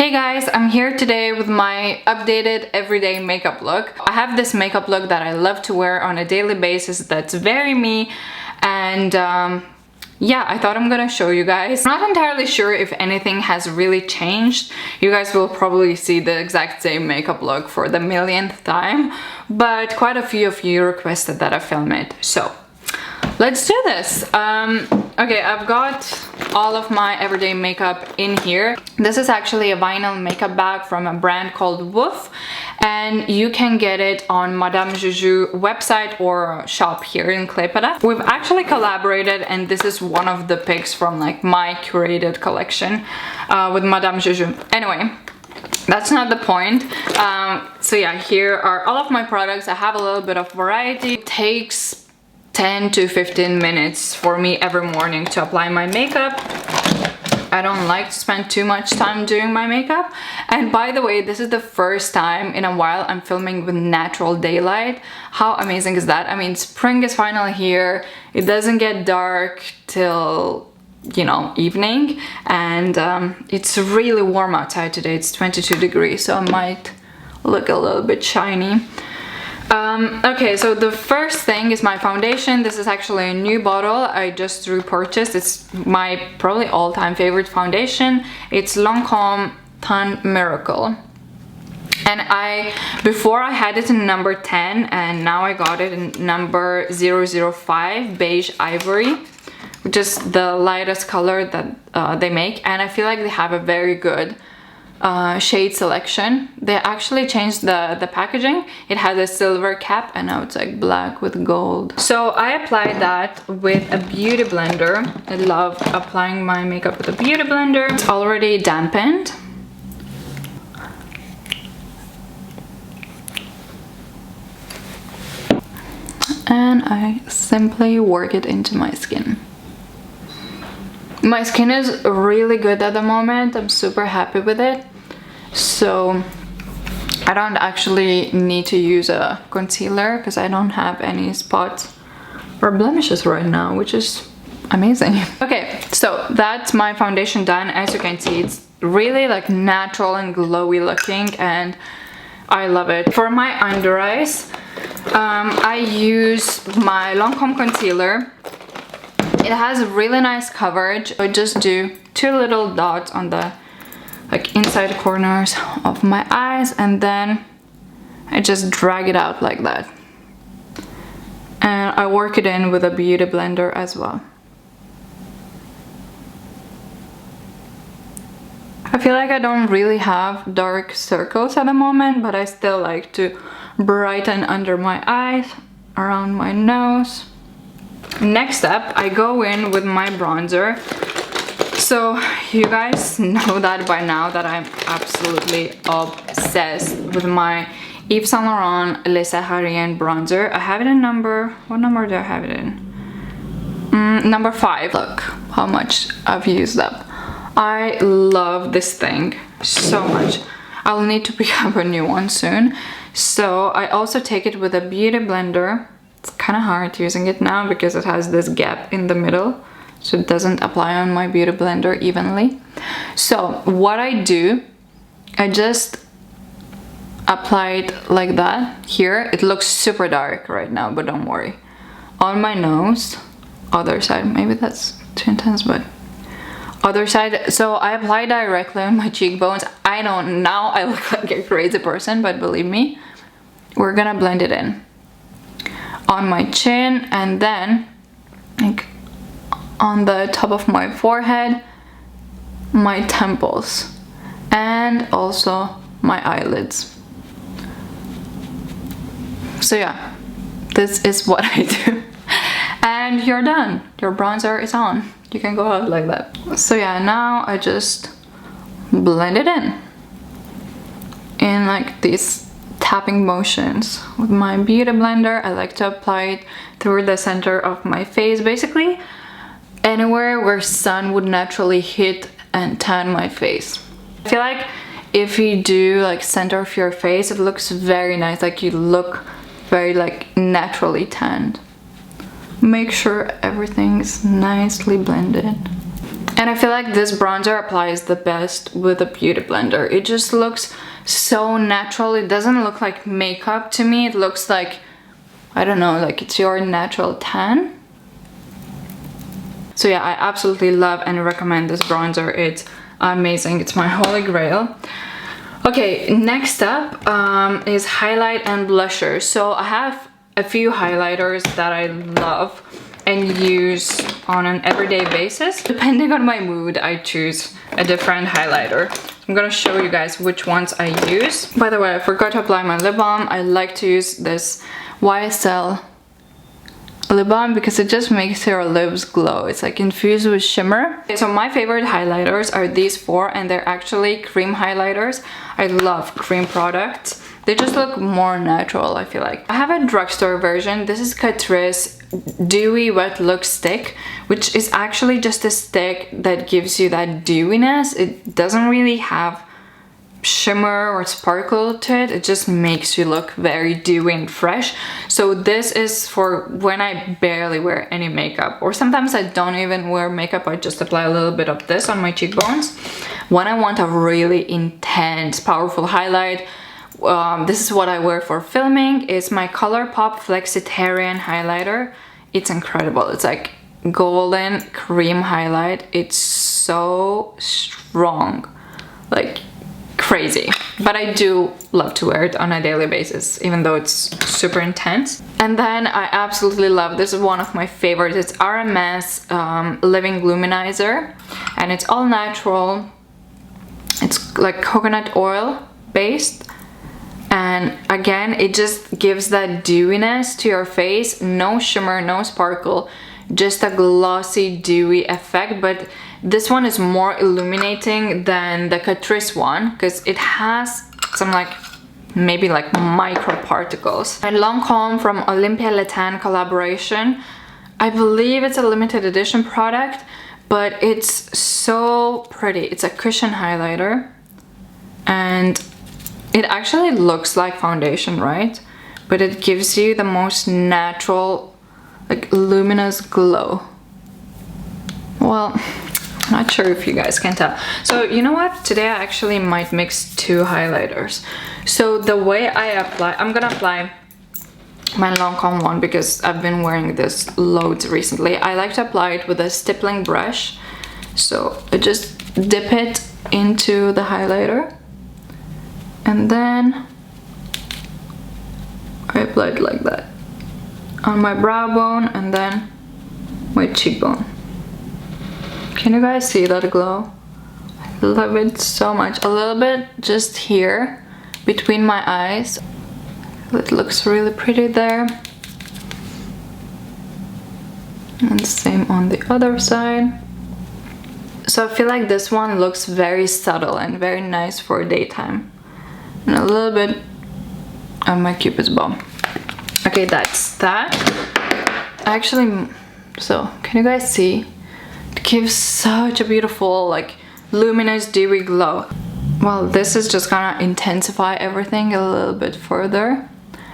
Hey guys, I'm here today with my updated everyday makeup look. I have this makeup look that I love to wear on a daily basis that's very me, and yeah, I thought I'm gonna show you guys. I'm not entirely sure if anything has really changed. You guys will probably see the exact same makeup look for the millionth time, but quite a few of you requested that I film it, so let's do this. Okay, I've got all of my everyday makeup in here. This is actually a vinyl makeup bag from a brand called Woof, and you can get it on Madame Juju website or shop here in Klaipėda. We've actually collaborated, and this is one of the picks from like my curated collection with Madame Juju. Anyway, that's not the point. So yeah, here are all of my products. I have a little bit of variety. It takes 10 to 15 minutes for me every morning to apply my makeup. I don't like to spend too much time doing my makeup. And by the way, this is the first time in a while I'm filming with natural daylight. How amazing is that? I mean, spring is finally here. It doesn't get dark till, you know, evening, and it's really warm outside today. It's 22 degrees, so I might look a little bit shiny. Okay, so the first thing is my foundation. This is actually a new bottle I just repurchased. It's my probably all-time favorite foundation. It's Lancome Teint Miracle. And before I had it in number 10, and now I got it in number 005 Beige Ivory, which is the lightest color that they make. And I feel like they have a very good shade selection. They actually changed the packaging. It had a silver cap and now it's like black with gold. So I applied that with a beauty blender. I love applying my makeup with a beauty blender. It's already dampened. And I simply work it into my skin. My skin is really good at the moment. I'm super happy with it. So I don't actually need to use a concealer because I don't have any spots or blemishes right now, which is amazing. Okay, so that's my foundation done. As you can see, it's really like natural and glowy looking, and I love it. For my under eyes, I use my Lancome concealer. It has really nice coverage. I just do 2 little dots on the like inside corners of my eyes, and then I just drag it out like that. And I work it in with a beauty blender as well. I feel like I don't really have dark circles at the moment, but I still like to brighten under my eyes, around my nose. Next up, I go in with my bronzer. So you guys know that by now that I'm absolutely obsessed with my Yves Saint Laurent Les Saharienne bronzer. I have it in what number do I have it in? Number 5. Look how much I've used up. I love this thing so much. I'll need to pick up a new one soon. So I also take it with a beauty blender. It's kind of hard using it now because it has this gap in the middle, so it doesn't apply on my beauty blender evenly. So what I do, I just apply it like that. Here it looks super dark right now, but don't worry. On my nose, other side, maybe that's too intense, but other side. So I apply directly on my cheekbones. I know now I look like a crazy person, but believe me, we're gonna blend it in on my chin, and then like on the top of my forehead, my temples, and also my eyelids. So yeah, this is what I do. And you're done. Your bronzer is on. You can go out like that. So yeah, now I just blend it in like these tapping motions with my beauty blender. I like to apply it through the center of my face, basically anywhere where sun would naturally hit and tan my face. I feel like if you do like center of your face, it looks very nice, like you look very like naturally tanned. Make sure everything's nicely blended. And I feel like this bronzer applies the best with a beauty blender. It just looks so natural. It doesn't look like makeup to me. It looks like, I don't know, like it's your natural tan. So yeah, I absolutely love and recommend this bronzer. It's amazing. It's my holy grail. Okay, next up is highlight and blusher. So I have a few highlighters that I love and use on an everyday basis. Depending on my mood, I choose a different highlighter. I'm gonna show you guys which ones I use. By the way, I forgot to apply my lip balm. I like to use this YSL Lip Balm because it just makes your lips glow. It's like infused with shimmer. Okay, so my favorite highlighters are these four, and they're actually cream highlighters. I love cream products. They just look more natural, I feel like. I have a drugstore version. This is Catrice Dewy Wet Look stick, which is actually just a stick that gives you that dewiness. It doesn't really have shimmer or sparkle to it. It just makes you look very dewy and fresh. So this is for when I barely wear any makeup, or sometimes I don't even wear makeup. I just apply a little bit of this on my cheekbones. When I want a really intense, powerful highlight, this is what I wear for filming. It's my ColourPop Flexitarian highlighter. It's incredible. It's like golden cream highlight. It's so strong, like crazy. But I do love to wear it on a daily basis, even though it's super intense. And then I absolutely love, this is one of my favorites. It's RMS Living Luminizer, and it's all natural. It's like coconut oil based. And again, it just gives that dewiness to your face. No shimmer, no sparkle, just a glossy, dewy effect. But this one is more illuminating than the Catrice one because it has some like, maybe like micro particles. And Lancome from Olympia Le Tan collaboration. I believe it's a limited edition product, but it's so pretty. It's a cushion highlighter. And it actually looks like foundation, right? But it gives you the most natural, like luminous glow. Well, I'm not sure if you guys can tell. So you know what? Today I actually might mix two highlighters. So the way I apply, I'm gonna apply my Lancome one because I've been wearing this loads recently. I like to apply it with a stippling brush. So I just dip it into the highlighter. And then I apply it like that on my brow bone and then my cheekbone. Can you guys see that glow? I love it so much. A little bit just here between my eyes. It looks really pretty there. And same on the other side. So I feel like this one looks very subtle and very nice for daytime. And a little bit on my Cupid's bow. Okay, that's that. Actually, so can you guys see? It gives such a beautiful, like, luminous, dewy glow. Well, this is just gonna intensify everything a little bit further.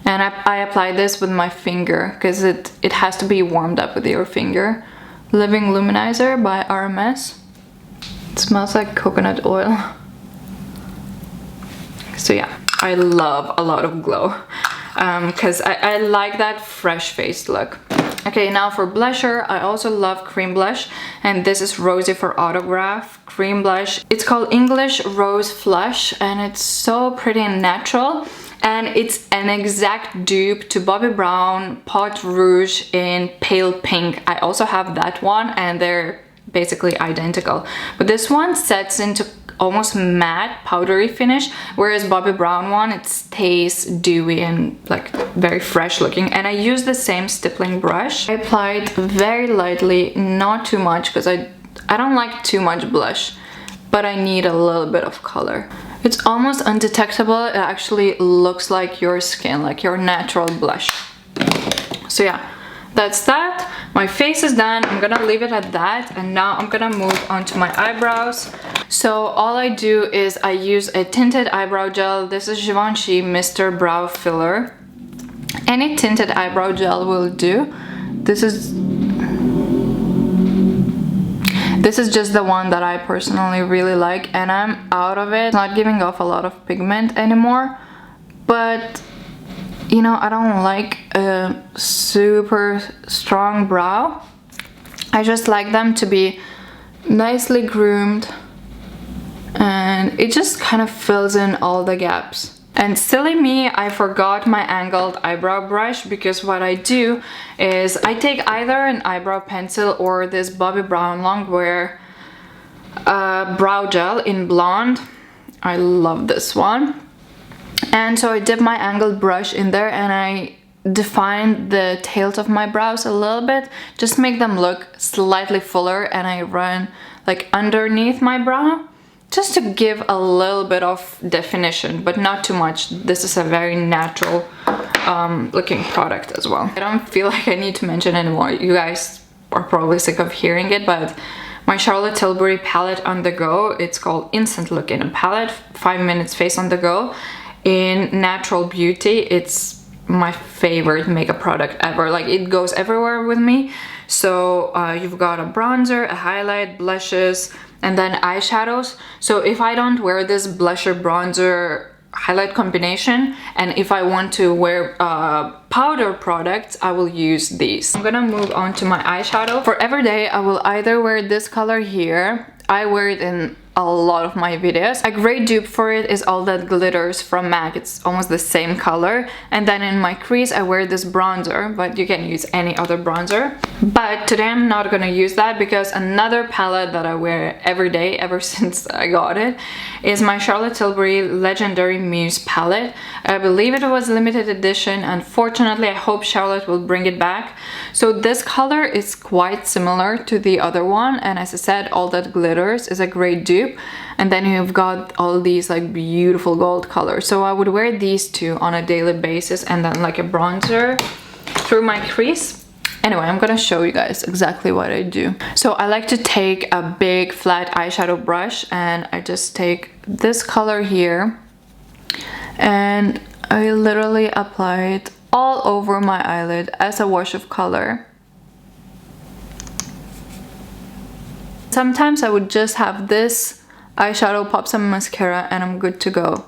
And I apply this with my finger because it has to be warmed up with your finger. Living Luminizer by RMS. It smells like coconut oil. So yeah, I love a lot of glow because I like that fresh faced look. Okay, now for blusher, I also love cream blush, and this is Rosie for Autograph cream blush. It's called English Rose Flush, and it's so pretty and natural, and it's an exact dupe to Bobbi Brown Pot Rouge in pale pink. I also have that one, and they're basically identical, but this one sets into almost matte powdery finish, whereas Bobbi Brown one, it stays dewy and like very fresh looking. And I use the same stippling brush. I applied very lightly, not too much, because I don't like too much blush, but I need a little bit of color. It's almost undetectable. It actually looks like your skin, like your natural blush. So yeah, that's that. My face is done. I'm gonna leave it at that, and now I'm gonna move on to my eyebrows. So all I do is I use a tinted eyebrow gel. This is Givenchy Mr. Brow Filler. Any tinted eyebrow gel will do. This This is just the one that I personally really like, and I'm out of it. It's not giving off a lot of pigment anymore, but you know, I don't like a super strong brow. I just like them to be nicely groomed, and it just kind of fills in all the gaps. And silly me, I forgot my angled eyebrow brush, because what I do is I take either an eyebrow pencil or this Bobbi Brown Longwear brow gel in blonde. I love this one. And so I dip my angled brush in there and I define the tails of my brows a little bit, just make them look slightly fuller, and I run like underneath my brow, just to give a little bit of definition, but not too much. This is a very natural looking product as well. I don't feel like I need to mention anymore. You guys are probably sick of hearing it, but my Charlotte Tilbury palette on the go, it's called Instant Look in a Palette, 5 minutes face on the go in Natural Beauty. It's my favorite makeup product ever. Like, it goes everywhere with me. So you've got a bronzer, a highlight, blushes, and then eyeshadows. So if I don't wear this blusher bronzer highlight combination, and if I want to wear powder products, I will use these. I'm gonna move on to my eyeshadow. For everyday, I will either wear this color here. I wear it in a lot of my videos. A great dupe for it is All That Glitters from MAC. It's almost the same color. And then in my crease I wear this bronzer, but you can use any other bronzer. But today I'm not gonna use that, because another palette that I wear every day ever since I got it is my Charlotte Tilbury Legendary Muse palette. I believe it was limited edition. Unfortunately, I hope Charlotte will bring it back. So this color is quite similar to the other one, and as I said, All That Glitters is a great dupe. And then you've got all these like beautiful gold colors. So I would wear these two on a daily basis, and then like a bronzer through my crease. Anyway, I'm gonna show you guys exactly what I do. So I like to take a big flat eyeshadow brush, and I just take this color here, and I literally apply it all over my eyelid as a wash of color. Sometimes I would just have this eyeshadow, pop some mascara, and I'm good to go.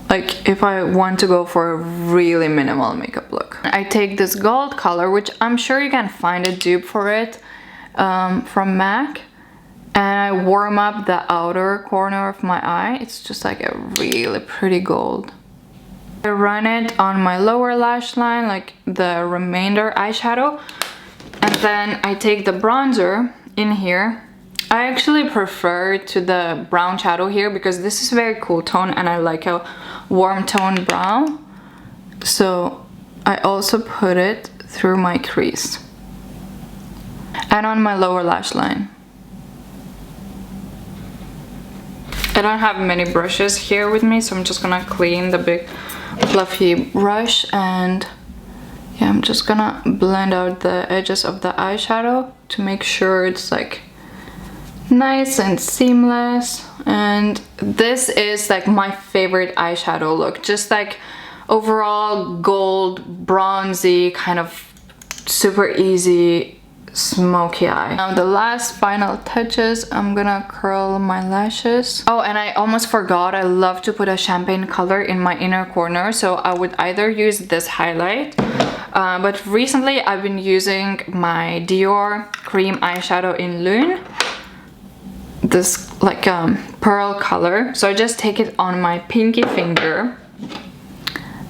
Like, if I want to go for a really minimal makeup look. I take this gold color, which I'm sure you can find a dupe for it from MAC, and I warm up the outer corner of my eye. It's just like a really pretty gold. I run it on my lower lash line, like the remainder eyeshadow, and then I take the bronzer in here. I actually prefer to the brown shadow here, because this is a very cool tone and I like a warm tone brown. So I also put it through my crease and on my lower lash line. I don't have many brushes here with me, so I'm just gonna clean the big fluffy brush, and yeah, I'm just gonna blend out the edges of the eyeshadow to make sure it's like nice and seamless. And this is like my favorite eyeshadow look, just like overall gold, bronzy, kind of super easy smoky eye. Now the last final touches, I'm gonna curl my lashes. Oh, and I almost forgot, I love to put a champagne color in my inner corner, so I would either use this highlight, but recently I've been using my Dior cream eyeshadow in Lune, this like pearl color. So I just take it on my pinky finger,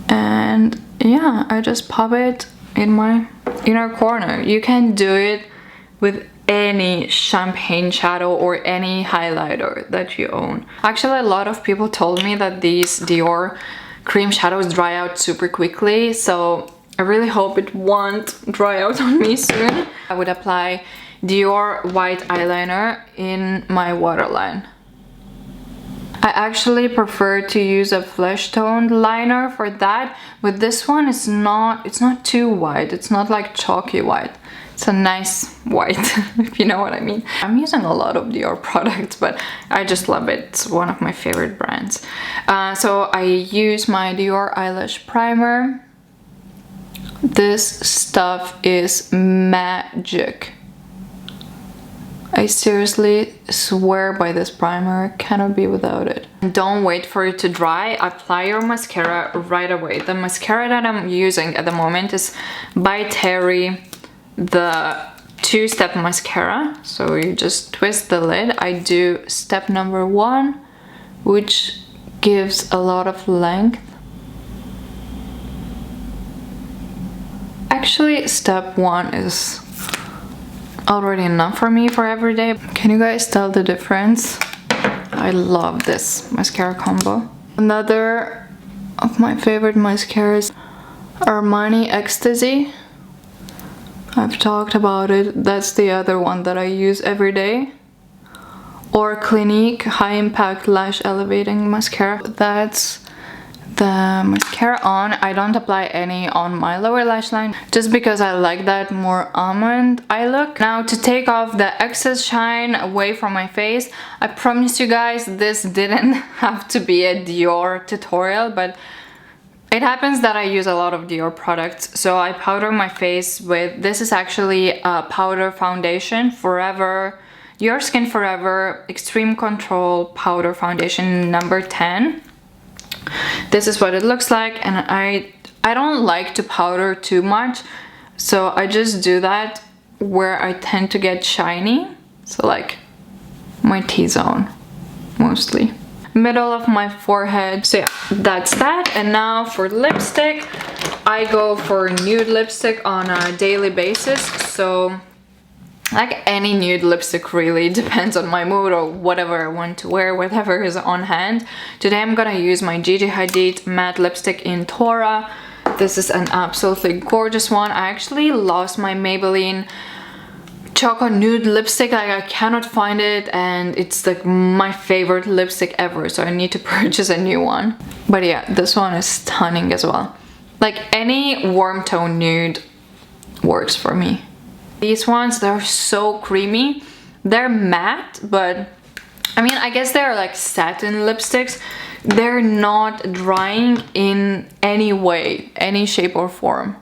and yeah, I just pop it in my inner corner. You can do it with any champagne shadow or any highlighter that you own. Actually, a lot of people told me that these Dior cream shadows dry out super quickly, so I really hope it won't dry out on me soon. I would apply Dior white eyeliner in my waterline. I actually prefer to use a flesh toned liner for that, but this one is not too white. It's not like chalky white. It's a nice white, if you know what I mean. I'm using a lot of Dior products, but I just love it. It's one of my favorite brands. So I use my Dior eyelash primer. This stuff is magic. I seriously swear by this primer, cannot be without it. Don't wait for it to dry, apply your mascara right away. The mascara that I'm using at the moment is by Terry, the two-step mascara. So you just twist the lid. I do step number 1, which gives a lot of length. Actually, step 1 is already enough for me for every day. Can you guys tell the difference? I love this mascara combo. Another of my favorite mascaras, Armani Ecstasy. I've talked about it. That's the other one that I use every day. Or Clinique High Impact Lash Elevating Mascara. That's the mascara on. I don't apply any on my lower lash line just because I like that more almond eye look. Now to take off the excess shine away from my face, I promise you guys this didn't have to be a Dior tutorial, but it happens that I use a lot of Dior products. So I powder my face with, this is actually a powder foundation, Forever, Your Skin Forever Extreme Control Powder Foundation number 10. This is what it looks like, and I don't like to powder too much, so I just do that where I tend to get shiny, so like my T-zone mostly, middle of my forehead. So yeah, that's that. And now for lipstick, I go for nude lipstick on a daily basis. So like any nude lipstick really, depends on my mood or whatever I want to wear, whatever is on hand. Today I'm gonna use my Gigi Hadid matte lipstick in Taura. This is an absolutely gorgeous one. I actually lost my Maybelline Choco Nude lipstick, like I cannot find it, and it's like my favorite lipstick ever, so I need to purchase a new one. But yeah, this one is stunning as well. Like any warm tone nude works for me. These ones, they're so creamy. They're matte, but I mean, I guess they're like satin lipsticks. They're not drying in any way, any shape or form.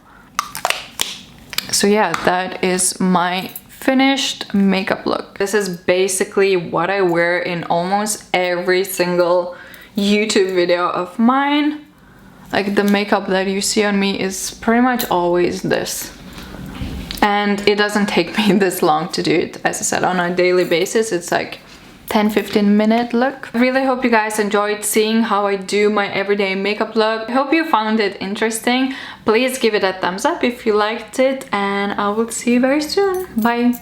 So yeah, that is my finished makeup look. This is basically what I wear in almost every single YouTube video of mine. Like the makeup that you see on me is pretty much always this. And it doesn't take me this long to do it. As I said, on a daily basis, it's like 10-15 minute look. I really hope you guys enjoyed seeing how I do my everyday makeup look. I hope you found it interesting. Please give it a thumbs up if you liked it, and I will see you very soon. Bye!